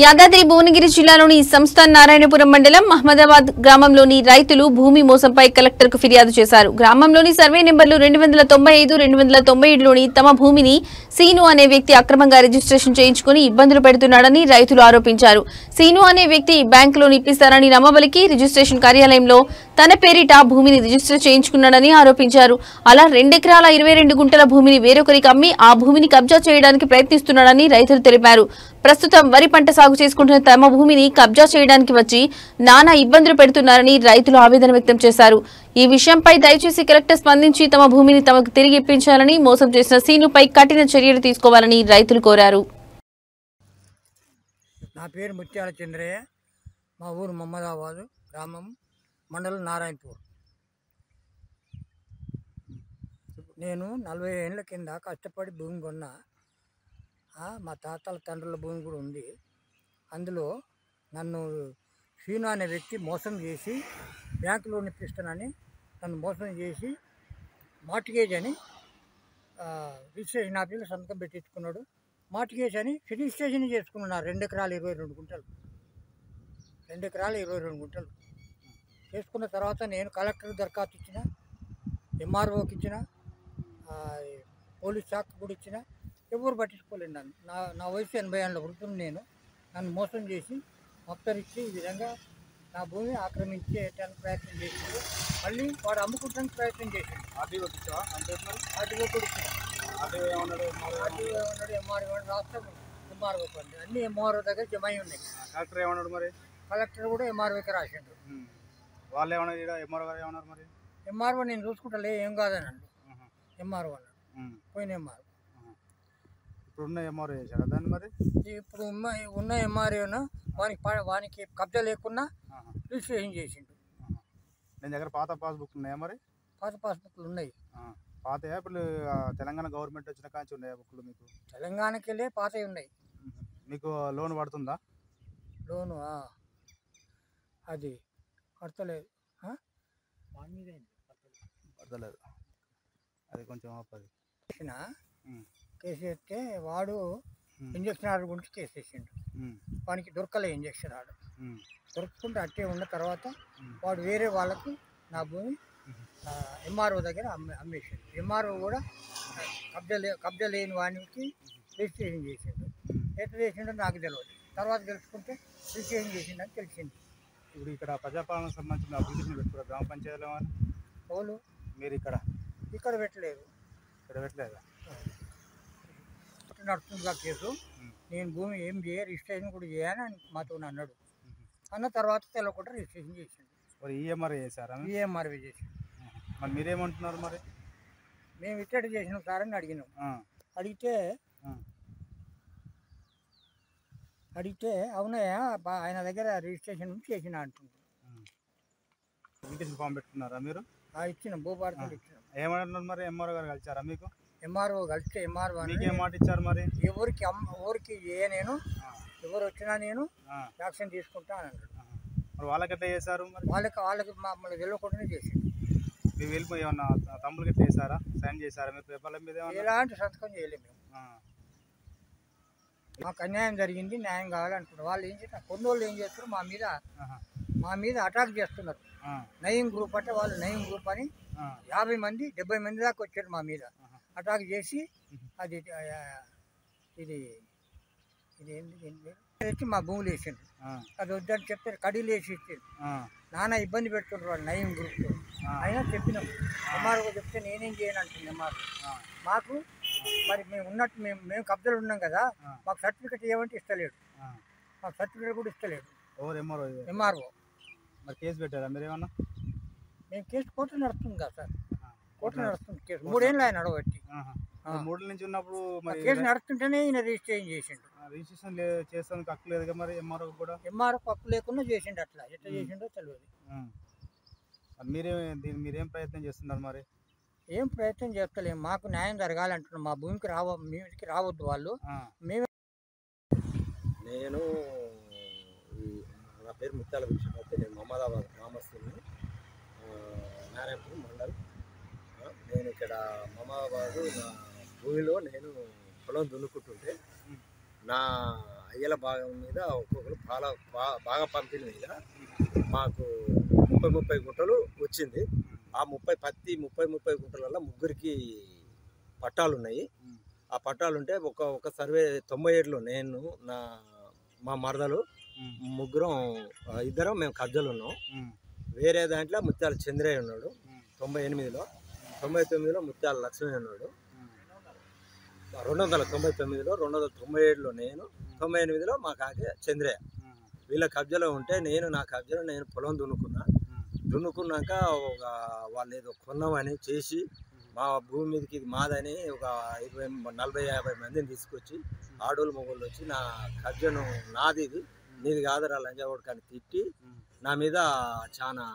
యాదాద్రి భువనగిరి జిల్లాలోని సంస్థాన్ నారాయణపురం మండలం మహమ్మదాబాద్ గ్రామంలోని రైతులు భూమి మోసంపై కలెక్టర్కు ఫిర్యాదు చేశారు. గ్రామంలోని సర్వే నెంబర్లు 295, 297లోని తమ భూమిని సీను అనే వ్యక్తి అక్రమంగా రిజిస్ట్రేషన్ చేయించుకుని ఇబ్బందులు పెడుతున్నాడని రైతులు ఆరోపించారు. సీను అనే వ్యక్తి బ్యాంకులో ఇప్పిస్తారని నమ్మబలికి రిజిస్ట్రేషన్ కార్యాలయంలో తన పేరిట భూమిని రిజిస్టర్ చేయించుకున్నాడని ఆరోపించారు. అలా 2 ఎకరాల 22 గుంటల భూమిని వేరొకరికి అమ్మి ఆ భూమిని కబ్జా చేయడానికి ప్రయత్నిస్తున్నాడని రైతులు తెలిపారు. ప్రస్తుతం వరి పంట సాగు చేసుకుంటున్న తమ భూమిని కబ్జా చేయడానికి వచ్చి నానా ఇబ్బందులు పెడుతున్నారని రైతులు ఆవేదన వ్యక్తం చేశారు. ఈ విషయంపై దయచేసి కలెక్టర్ స్పందించి తమ భూమిని తమకు తిరిగి ఇప్పించాలని, మోసం చేసిన సీనుపై కఠిన చర్యలు తీసుకోవాలని రైతులు కోరారు. నా పేరు ముత్యాల చంద్రయ్య. మా ఊరు మహమ్మదాబాద్ గ్రామం, మండలం నారాయణపూర్. నేను 40 ఏళ్ళ కింద కష్టపడి భూమి కొన్నా. మా తాతల తండ్రుల భూమి కూడా ఉంది. అందులో నన్ను సీను అనే వ్యక్తి మోసం చేసి బ్యాంకు లోన్ ఇప్పిస్తానని నన్ను మోసం చేసి మార్టిగేజ్ అని రిజిస్ట్రేషన్ ఆఫీస్లో సంతకం పెట్టించుకున్నాడు. మార్టిగేజ్ అని రిజిస్ట్రేషన్ చేసుకున్నాను. 2 ఎకరాల 22 గుంటలు 2 ఎకరాల 22 గుంటలు చేసుకున్న తర్వాత నేను కలెక్టర్ దరఖాస్తు ఇచ్చిన, ఎంఆర్ఓకి ఇచ్చిన, పోలీస్ శాఖ కూడా ఇచ్చిన. ఎవరు పట్టించుకోలేదు నన్ను. నా వయసు 80 ఏళ్ళ వృద్ధులు. నన్ను మోసం చేసి మొత్తరిచ్చి ఈ విధంగా నా భూమి ఆక్రమించేటానికి ప్రయత్నం చేశాడు. మళ్ళీ వాడు అమ్ముకుంటానికి ప్రయత్నం చేశాడు. ఆర్టీఓ కూడా ఉన్నాడు, ఎంఆర్ఓ రాష్ట్రం ఎంఆర్ఓ పండి అన్ని ఎంఆర్ఓ దగ్గర జమ అయి ఉన్నాయి. కలెక్టర్ ఏమన్నాడు మరి? కలెక్టర్ కూడా ఎంఆర్ఓకి రాసిండు. వాళ్ళు ఏమన్నారు? ఎంఆర్ఓ గారు ఏమన్నారు మరి? ఎంఆర్ఓ నేను చూసుకుంటలే, ఏం కాదని అండు ఎంఆర్ఓ అన్నాడు. పోయిన ఎంఆర్ఓ ఇప్పుడున్న ఎంఆర్ఓ చేశాడు దాన్ని మరి. ఇప్పుడు ఉన్న ఎంఆర్ఓను వానికి కబ్జా లేకున్నా రిజిస్ట్రేషన్ చేసిండు. నేను దగ్గర పాత పాస్బుక్ ఉన్నాయా మరి? పాత పాస్బుక్లు ఉన్నాయి. పాత ఇప్పుడు తెలంగాణ గవర్నమెంట్ వచ్చిన కాంచి ఉన్నాయా బుక్లు మీకు? తెలంగాణకి వెళ్ళే పాతవి ఉన్నాయి. మీకు లోన్ పడుతుందా? లోను అది కడతలేదు. పడతలేదు, అది కొంచెం ఆపది. కేసు వేస్తే వాడు ఇంజక్షన్ ఆర్డర్ గురించి కేసు వేసిండు. వానికి దొరకలే ఇంజక్షన్ ఆర్డర్. దొరకకుండా అట్టే ఉన్న తర్వాత వాడు వేరే వాళ్ళకు నా భూమి ఎంఆర్ఓ దగ్గర అమ్మేసిండు. ఎంఆర్ఓ కూడా కబ్జా లేని వానికి రిజిస్ట్రేషన్ చేసిండు. ఎట్లా చేసిండో నాకు తెలియదు. తర్వాత తెలుసుకుంటే రిజిస్ట్రేషన్ చేసిండని తెలిసింది. ఇప్పుడు ఇక్కడ ప్రజాపాలనకు సంబంధించిన అభివృద్ధిని పెట్టుకున్నారు గ్రామ పంచాయతీలో. వాళ్ళు మీరు ఇక్కడ పెట్టలేదు. ఇక్కడ పెట్టలేదా? నడుస్తుందిగా కేసు. నేను భూమి ఏం రిజిస్ట్రేషన్ కూడా చేయని మాతో అన్నాడు. అన్న తర్వాత తెలియకుండా రిజిస్ట్రేషన్ చేసిండు. మరి ఈఎంఆర్ఏ చేశారా? ఈఎంఆర్ఏ చేసిండు. మరి మీరేమంటున్నారు మరి? మేము ఇట్టడి చేసినాం సార్ అని అడిగినాం. అడిగితే అవునయ్యా ఆయన దగ్గర రిజిస్ట్రేషన్ చేసిన అంటుంది. అప్లికేషన్ ఫామ్ పెట్టుకున్నారా మీరు? ఇచ్చిన భూభారతి ఇచ్చిన. ఏమన్నారు మరి? ఎంఆర్ఓ గారు కలిసారా మీకు? ఎంఆర్ఓ కలిస్తే ఎంఆర్ఓ ఏం మాట ఇచ్చారు మరి? ఎవరికి నేను ఎవరు వచ్చినా నేను యాక్షన్ తీసుకుంటా అని అన్నాడు. మరి వాళ్ళకి ఎట్లా చేశారు? మరి వాళ్ళకి మమ్మల్ని తెలియకుండానే చేసింది. మీరు వెళ్ళిపోయి ఏమన్నా తమ్ముళ్ళకి ఎట్లా చేశారా? సైన్ చేశారా మీరు పేపర్ల మీద? ఎలాంటి సంతకం చేయలేము మేము. మాకు అన్యాయం జరిగింది, న్యాయం కావాలంటున్నారు. వాళ్ళు ఏం చేస్తారు, కొన్ని వాళ్ళు ఏం చేస్తారు, మా మీద అటాక్ చేస్తున్నారు. నయీం గ్రూప్ అంటే వాళ్ళు నయీం గ్రూప్ అని 50 మంది 70 మంది దాకా వచ్చారు మా మీద అటాక్ చేసి. అది ఇది ఏంటి మా భూములు వేసిండు. అది వద్దని చెప్తే కడీలు వేసి ఇచ్చారు. నానా ఇబ్బంది పెడుతుండ్రు వాళ్ళు నయీం గ్రూప్తో. అయినా చెప్పినాం. ఎంఆర్ఓ చెప్తే నేనేం చేయను అంటుంది ఎంఆర్ఓ. మాకు మరి మేము ఉన్నట్టు మేము కబ్జాలు ఉన్నాం కదా, మాకు సర్టిఫికెట్ ఏమంటే ఇస్తలేడు. మాకు సర్టిఫికెట్ కూడా ఇస్తలేడు ఎంఆర్ఓ. మరి కేసు పెట్టారా మీరు ఏమన్నా? మేము కేసు కోర్టు నడుస్తుంది కదా సార్, కోర్టు నడుస్తుంది కేసు. 3 ఏళ్ళు ఆయన నడవట్టి. 3 నుంచి ఉన్నప్పుడు మరి కేసు నడుస్తుంటేనే ఈయన రిజిస్ట్రేషన్ చేసిండు. రిజిస్ట్రేషన్ చేస్తానికి హక్కు లేదు మరి ఎంఆర్ఓ కూడా? ఎంఆర్ఓ హక్కు లేకుండా చేసిండు. అట్లా ఎట్లా చేసిండో తెలియదు. మీరేం ప్రయత్నం చేస్తున్నారు మరి? ఏం ప్రయత్నం చేస్తలేము. మాకు న్యాయం జరగాలంటున్నాం. మా భూమికి రావద్దు వాళ్ళు. నేను నా పేరు ముత్యాల విషయమైతే నేను మహమ్మదాబాద్ గ్రామస్తుని, నారాయణపూర్ మండల్. నేను ఇక్కడ మహమ్మదాబాదు నా భూమిలో నేను పొలం దున్నుకుంటుంటే నా అయ్యల భాగం మీద ఒక్కొక్కరు బాగా పంపిణీ మీద మాకు 30 గుంటలు వచ్చింది. ఆ 30 గుంటలలో ముగ్గురికి పట్టాలు ఉన్నాయి. ఆ పట్టాలు ఉంటే ఒక సర్వే 97లో నేను మా మరదలు ముగ్గురం ఇద్దరం మేము కబ్జాలు ఉన్నాం. వేరే దాంట్లో ముత్యాల చంద్రయ్య ఉన్నాడు 98లో. 99లో ముత్యాల లక్ష్మీ ఉన్నాడు. 299లో 297లో నేను, 98లో మా కాకే చంద్రయ్య. వీళ్ళ కబ్జాలో ఉంటే నా కబ్జాలో నేను పొలం దున్నుకున్నాక వాళ్ళు ఏదో కొన్నామని చేసి మా భూమి మీదకి ఇది మాదని ఒక 40-50 మందిని తీసుకొచ్చి ఆడోళ్ళు మొగోళ్ళు వచ్చి నా కబ్జాను నాది ఇది నీది కాదురా లంజావాడు కానీ తిట్టి నా మీద చాలా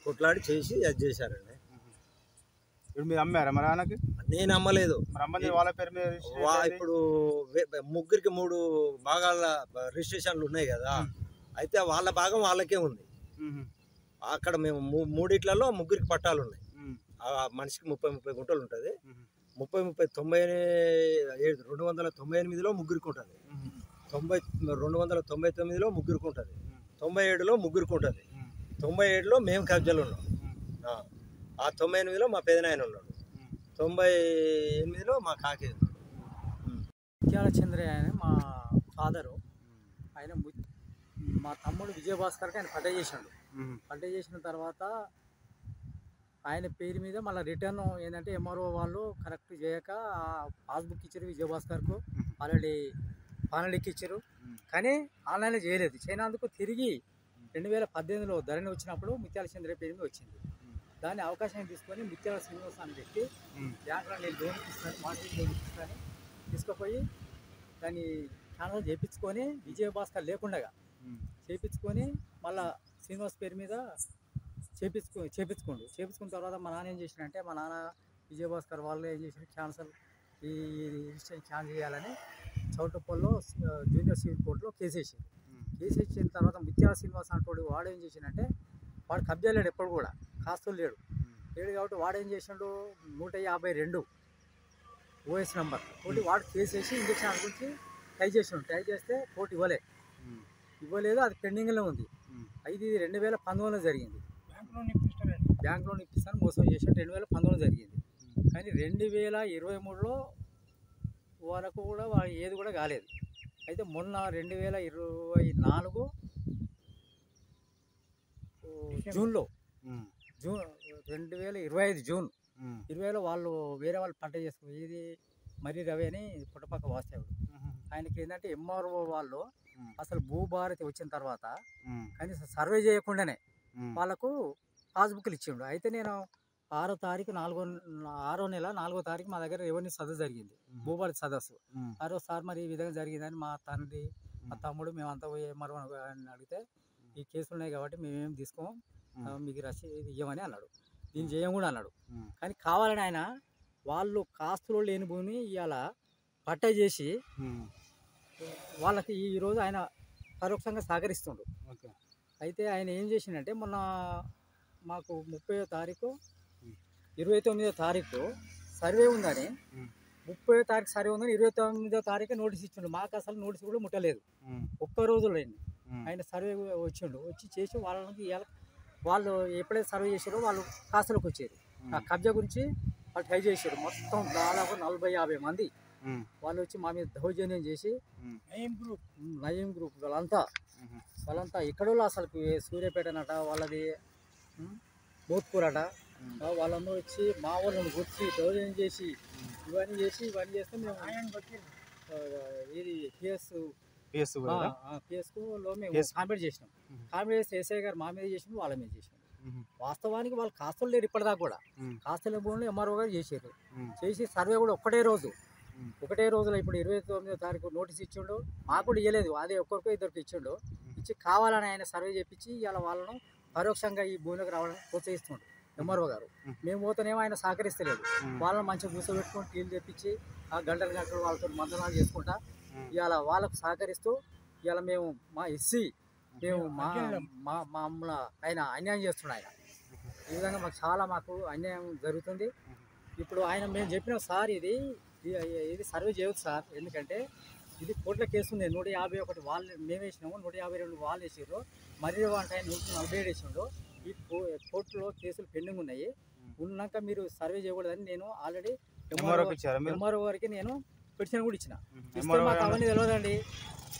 కొట్లాడి చేసి అది చేశారండి. ఇప్పుడు మీరు అమ్మారా మరి ఆయనకి? నేను అమ్మలేదు. వాళ్ళ పేరు మీద ఇప్పుడు ముగ్గురికి 3 భాగాల రిజిస్ట్రేషన్లు ఉన్నాయి కదా, అయితే వాళ్ళ భాగం వాళ్ళకే ఉంది. అక్కడ మేము మూడిట్లలో ముగ్గురికి పట్టాలు ఉన్నాయి. మనిషికి 30 గుంటలు ఉంటుంది. 298లో ముగ్గురికి ఉంటుంది, 299లో ముగ్గురికి ఉంటుంది, 97లో ముగ్గురికి ఉంటుంది, 97లో మేము కబ్జాలు ఉన్నాం. ఆ 98లో మా పెదనాయన ఉన్నాడు, 98లో మా కాకే ఉన్నాడు. ముత్యాల చంద్రయ్య ఆయన మా ఫాదరు. ఆయన మా తమ్ముడు విజయభాస్కర్కి ఆయన పట్ట చేసాడు. పట్ట చేసిన తర్వాత ఆయన పేరు మీద మళ్ళీ రిటర్న్ ఏంటంటే ఎంఆర్ఓ వాళ్ళు కరెక్ట్ చేయక పాస్బుక్ ఇచ్చారు విజయభాస్కర్కు, ఆల్రెడీ పానలిక్ ఇచ్చారు, కానీ ఆన్లైన్లో చేయనందుకు తిరిగి 2018లో ధరణి వచ్చినప్పుడు ముత్యాల చంద్రయ్య పేరు మీద వచ్చింది. దాన్ని అవకాశం తీసుకొని ముత్యాల శ్రీనివాస్ అని పెట్టి బ్యాంకులో నేను లోన్ ఇస్తాను, మార్కెట్ లోన్ ఇస్తాను తీసుకుపోయి దాన్ని ఛానల్ చేయించుకొని విజయభాస్కర్ లేకుండా చేయించుకొని మళ్ళీ శ్రీనివాస్ పేరు మీద చేయించుకున్న తర్వాత మా నాన్న ఏం చేసినంటే, మా నాన్న విజయభాస్కర్ వాళ్ళు ఏం చేసిన క్యాన్సల్ ఈ రిజిస్ట్రేషన్ క్యాన్సల్ చేయాలని చౌటుప్పల్లో జూనియర్ సివిల్ కోర్టులో కేసు వేసిన తర్వాత ముత్యాల శ్రీనివాస్ అంటోడు వాడు ఏం చేసిందంటే, వాడు కబ్జా లేడు, ఎప్పుడు కూడా కాస్తులు లేడు కాబట్టి వాడు ఏం చేసిండు 152 ఓఎస్ నెంబర్ తోటి వాడు కేసు వేసి ఇంజక్షన్ గురించి ట్రై చేస్తే కోర్టు ఇవ్వలేదు, అది పెండింగ్లో ఉంది. అయితే ఇది 2019లో జరిగింది. బ్యాంక్లో ఇప్పిస్తాను మోసం చేసిన 2019లో జరిగింది. కానీ 2023లో వరకు కూడా ఏది కూడా కాలేదు. అయితే మొన్న 2024 జూన్లో 2025 జూన్ 20లో వాళ్ళు వేరే వాళ్ళు పంట చేసుకుని ఇది మర్రి రవి అని పుట్టపక్క వాస్తవుడు. ఆయనకి ఏంటంటే ఎంఆర్ఓ వాళ్ళు అసలు భూభారతి వచ్చిన తర్వాత కనీసం సర్వే చేయకుండానే వాళ్ళకు పాస్బుక్లు ఇచ్చిండు. అయితే నేను 6వ నెల 4వ తారీఖు మా దగ్గర రెవెన్యూ సదస్సు జరిగింది, భూభారతి సదస్సు. ఆ రోజు సార్ మరి ఈ విధంగా జరిగిందని మా తండ్రి మా తమ్ముడు మేమంతా పోయి ఎంఆర్ఓ అని అడిగితే, ఈ కేసులు ఉన్నాయి కాబట్టి మేమేం తీసుకోం, మీకు రసీదు ఇవ్వమని అన్నాడు. దీన్ని చేయం కూడా అన్నాడు. కానీ కావాలని ఆయన వాళ్ళు కాస్తులో లేని భూమిని ఇవాళ పట్ట చేసి వాళ్ళకి ఈరోజు ఆయన పరోక్షంగా సహకరిస్తుండు. అయితే ఆయన ఏం చేసిండంటే, మొన్న మాకు 30వ తారీఖు 29వ తారీఖు సర్వే ఉందని 30వ తారీఖు సర్వే ఉందని 29వ తారీఖు నోటీస్ ఇచ్చిండు. మాకు అసలు నోటీస్ కూడా ముట్టలేదు. ఒక్క రోజులో ఆయన సర్వే వచ్చి చేసి వాళ్ళకి వాళ్ళు ఎప్పుడైతే సర్వే చేసారో వాళ్ళు కాస్తులకు వచ్చేది. ఆ కబ్జా గురించి వాళ్ళు ట్రై చేశారు. మొత్తం దాదాపు 40-50 మంది వాళ్ళు వచ్చి మా మీద దౌర్జన్యం చేసి నయీం గ్రూప్ వాళ్ళంతా ఎక్కడో అసలు సూర్యాపేటనట వాళ్ళది భోత్పూర్ అట, వాళ్ళందరూ వచ్చి మా వాళ్ళని గుర్చి దౌర్జన్యం చేసి ఇవన్నీ చేస్తే మేము ఇది పిఎస్లో మేము కాంప్లీట్ చేసినాం. కాంప్లీట్ చేస్తే ఎస్ఐ గారు మా మీద చేసిన వాళ్ళ మీద చేసినాం. వాస్తవానికి వాళ్ళు కాస్తులు లేరు ఇప్పటిదాకా కూడా. కాస్తుల భూములు ఎంఆర్ఓ గారు చేసి సర్వే కూడా ఒకటే రోజులో ఇప్పుడు 29వ తారీఖు నోటీస్ ఇచ్చిండు. మాకు కూడా ఇవ్వలేదు, అదే ఒక్కరికో ఇద్దరికి ఇచ్చిండు. ఇచ్చి కావాలని ఆయన సర్వే చేయించి ఇలా వాళ్ళను పరోక్షంగా ఈ భూమిలోకి రావాలని ప్రోత్సహిస్తుండు ఎంఆర్ఓ గారు. మేము పోతేనేమో ఆయన సహకరిస్తలేదు. వాళ్ళని మంచిగా కూర్చోబెట్టుకొని టీలు తెప్పించి ఆ గంటలు వాళ్ళతో మందనాలు చేసుకుంటా ఇవాళ వాళ్ళకు సహకరిస్తూ ఇవాళ మేము మా ఎస్సీ మేము మమ్మల్ని ఆయన అన్యాయం చేస్తున్నాడు. ఆయన ఈ విధంగా మాకు అన్యాయం జరుగుతుంది. ఇప్పుడు ఆయన మేము చెప్పిన సార్ ఇది సర్వే చేయవచ్చు సార్, ఎందుకంటే ఇది కోర్టుల కేసు ఉంది. 151 వాళ్ళు మేము వేసినాము, 152 వాళ్ళు వేసారు. మరి అంటే ఆయన 147 వేసిండు. ఈ కోర్టులో కేసులు పెండింగ్ ఉన్నాయి. ఉన్నాక మీరు సర్వే చేయకూడదని నేను ఆల్రెడీ ఎంఆర్ఓ గారికి నేను పిటిషన్ కూడా ఇచ్చిన. ఇస్తే మాకు అవన్నీ తెలియదండి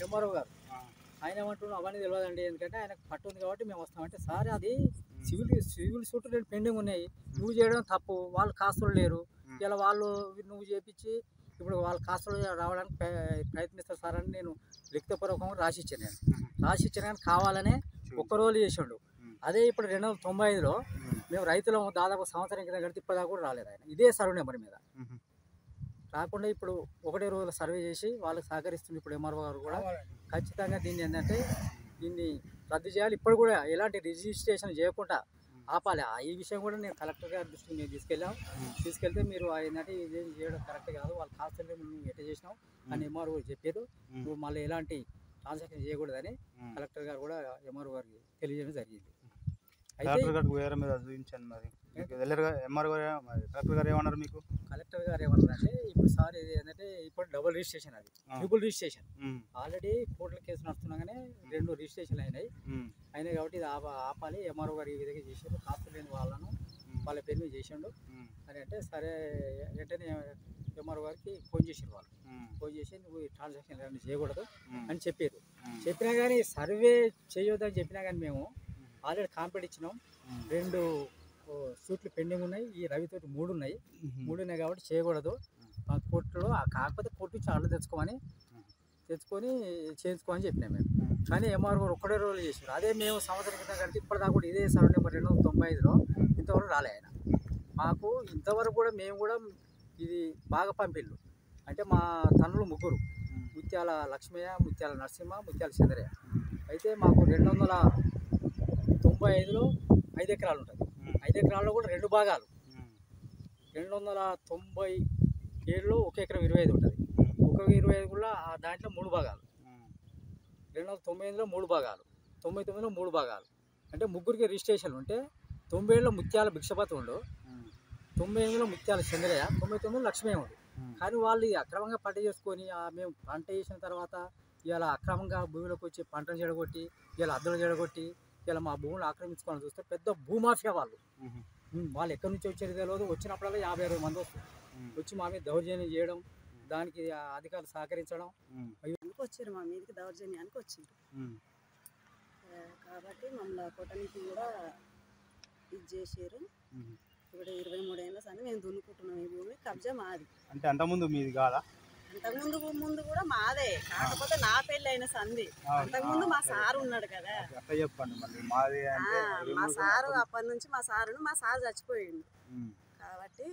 ఎంఆర్ఓ గారు. ఆయన ఏమంటున్నాడు అవన్నీ తెలియదండి, ఎందుకంటే ఆయనకు పట్టు ఉంది కాబట్టి మేము వస్తామంటే, సార్ అది సివిల్ సూట్ పెండింగ్ ఉన్నాయి, నువ్వు చేయడం తప్పు, వాళ్ళు కాస్తులు లేరు, ఇలా వాళ్ళు నువ్వు చేపించి ఇప్పుడు వాళ్ళ కాస్తులు రావడానికి ప్రయత్నిస్తారు సార్ అని నేను లిఖితపూర్వకంగా రాసిచ్చాను. నేను రాసిచ్చాను కానీ కావాలనే ఒక్కరోజు చేసిండు. అదే ఇప్పుడు 295లో మేము రైతులు దాదాపు సంవత్సరం కింద కడితే ఇప్పటిదాకా కూడా రాలేదు ఆయన. ఇదే సర్వే నెంబర్ మీద రాకుండా ఇప్పుడు ఒకటే రోజుల సర్వే చేసి వాళ్ళకి సహకరిస్తుంది. ఇప్పుడు ఎంఆర్ఓ గారు కూడా ఖచ్చితంగా దీన్ని ఏంటంటే దీన్ని రద్దు చేయాలి. ఇప్పుడు కూడా ఎలాంటి రిజిస్ట్రేషన్ చేయకుండా ఆపాలి. ఈ విషయం కూడా నేను కలెక్టర్ గారి దృష్టికి మేము తీసుకెళ్తే మీరు ఏంటంటే ఇదేం చేయడం కరెక్ట్ కాదు, వాళ్ళ కాస్త నువ్వు ఎట్ట చేసినావు అని ఎంఆర్ఓ చెప్పారు. నువ్వు మళ్ళీ ఎలాంటి ట్రాన్సాక్షన్ చేయకూడదని కలెక్టర్ గారు కూడా ఎంఆర్ఓ గారికి తెలియజేయడం జరిగింది. కలెక్టర్ గారు ఏమన్నారు మీకు? కలెక్టర్ గారు ఏమన్నారంటే ఇప్పుడు సార్ ఇది ఏంటంటే ఇప్పుడు డబుల్ రిజిస్ట్రేషన్, అది ట్రిపుల్ రిజిస్ట్రేషన్. ఆల్రెడీ కోర్టుల కేసు నడుస్తున్నాగానే 2 రిజిస్ట్రేషన్లు అయినాయి కాబట్టి ఇది ఆపాలి. ఎంఆర్ఓ గారు ఈ విధంగా చేసారు, కాస్త లేని వాళ్ళను వాళ్ళ పేరు మీద చేసిండు అని అంటే సరే వెంటనే ఎంఆర్ఓ గారికి ఫోన్ చేసారు. వాళ్ళు ఫోన్ చేసి నువ్వు ఈ ట్రాన్సాక్షన్ ఏమైనా చేయకూడదు అని చెప్పారు. చెప్పినా కానీ సర్వే చేయొద్దని చెప్పినా కానీ మేము ఆల్రెడీ కాంప్లీట్ ఇచ్చినాం. 2 సూట్లు పెండింగ్ ఉన్నాయి, ఈ రవితోటి 3 ఉన్నాయి కాబట్టి చేయకూడదు మా కోర్టులో. కాకపోతే కోర్టు నుంచి ఆర్డర్ తెచ్చుకొని చేయించుకోమని చెప్పినాం మేము. కానీ ఎంఆర్ఓ ఒక్కడే రోజులు చేసారు. అదే మేము సంవత్సరం క్రితం కడితే ఇప్పటిదాకా కూడా ఇదే సర్వే నెంబర్ 295లో ఇంతవరకు రాలే ఆయన మాకు. ఇంతవరకు కూడా మేము కూడా ఇది బాగా పంపిళ్ళు అంటే మా తనులు 3 ముత్యాల లక్ష్మయ్య, ముత్యాల నరసింహ, ముత్యాల చంద్రయ్య. అయితే మాకు 295లో 5 ఎకరాలు ఉంటుంది. 5 ఎకరాల్లో కూడా 2 భాగాలు. 297లో 1 ఎకరం 25 ఉంటుంది. 1 25 కూడా దాంట్లో 3 భాగాలు. 298లో 3 భాగాలు, 99లో 3 భాగాలు. అంటే 3కి రిజిస్ట్రేషన్ ఉంటే 97లో ముత్యాల భిక్షపతి ఉండు, 98లో ముత్యాల చంద్రయ్య, 99లో లక్ష్మయ్య ఉండు. కానీ వాళ్ళు అక్రమంగా పంట చేసుకొని మేము పంట చేసిన తర్వాత ఇలా అక్రమంగా భూమిలోకి వచ్చి పంటను చెడగొట్టి ఇలా అద్దలు చెడగొట్టి ఇలా మా భూములు ఆక్రమించుకోవాలని చూస్తే పెద్ద భూమాఫియా వాళ్ళు. వాళ్ళు ఎక్కడి నుంచి వచ్చేది తెలియదు. వచ్చినప్పుడల్లా 50-60 మంది వస్తారు. వచ్చి మా మీద దౌర్జన్యం చేయడం, దానికి అధికారులు సహకరించడం. వచ్చారు మా మీదకి దౌర్జన్యానికి వచ్చారు కాబట్టి మమ్మల్ని కొట్టడానికి కూడా ఇది చేసారు. ఇప్పుడు 23 ఏళ్ళ సంది మేము దున్నుకుంటున్నాం. ఈ భూమి కబ్జా మాది. అంటే అంతకుముందు మీది కాదా? అంతకుముందు కూడా మాదే, కాకపోతే నా పెళ్ళి అయిన సంది. అంతకుముందు మా సారు ఉన్నాడు కదా, చెప్పండి మళ్ళీ మాది అంటే మా సారు అప్పటి నుంచి మా సారు చచ్చిపోయిండు కాబట్టి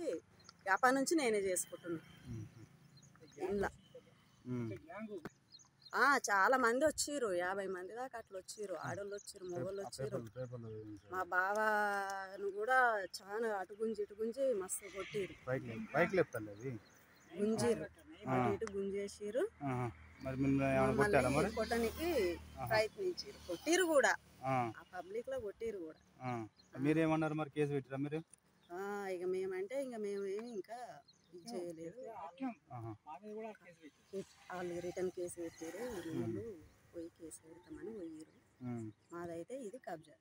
అప్పటి నుంచి నేనే చేసుకుంటున్నాను. ఇలా చాలా మంది వచ్చిర్రు, 50 మంది దాకా అట్లా వచ్చిర్రు. ఆడోళ్ళు వచ్చిర్రు, మగోళ్ళు వచ్చిర్రు. మా బావను కూడా చాలా అటు గుంజి మస్తు కొట్టిర్రు, గుంజిర్రు, అటు ఇటు గుంజేసిర్రు. కొట్టడానికి ప్రయత్నించారు, కొట్టిరు కూడా, ఆ పబ్లిక్ లో కొట్టిరు కూడా. మీరేమన్నారు మరి? కేసు పెట్టిరా మీరు? ఇక మేమంటే మేమేమి ఇంకా ఇది చేయలేదు. వాళ్ళు రిటర్న్ కేసు పెట్టారు, వీళ్ళు పోయి కేసు పెడతామని పోయారు. మాదైతే ఇది కబ్జా.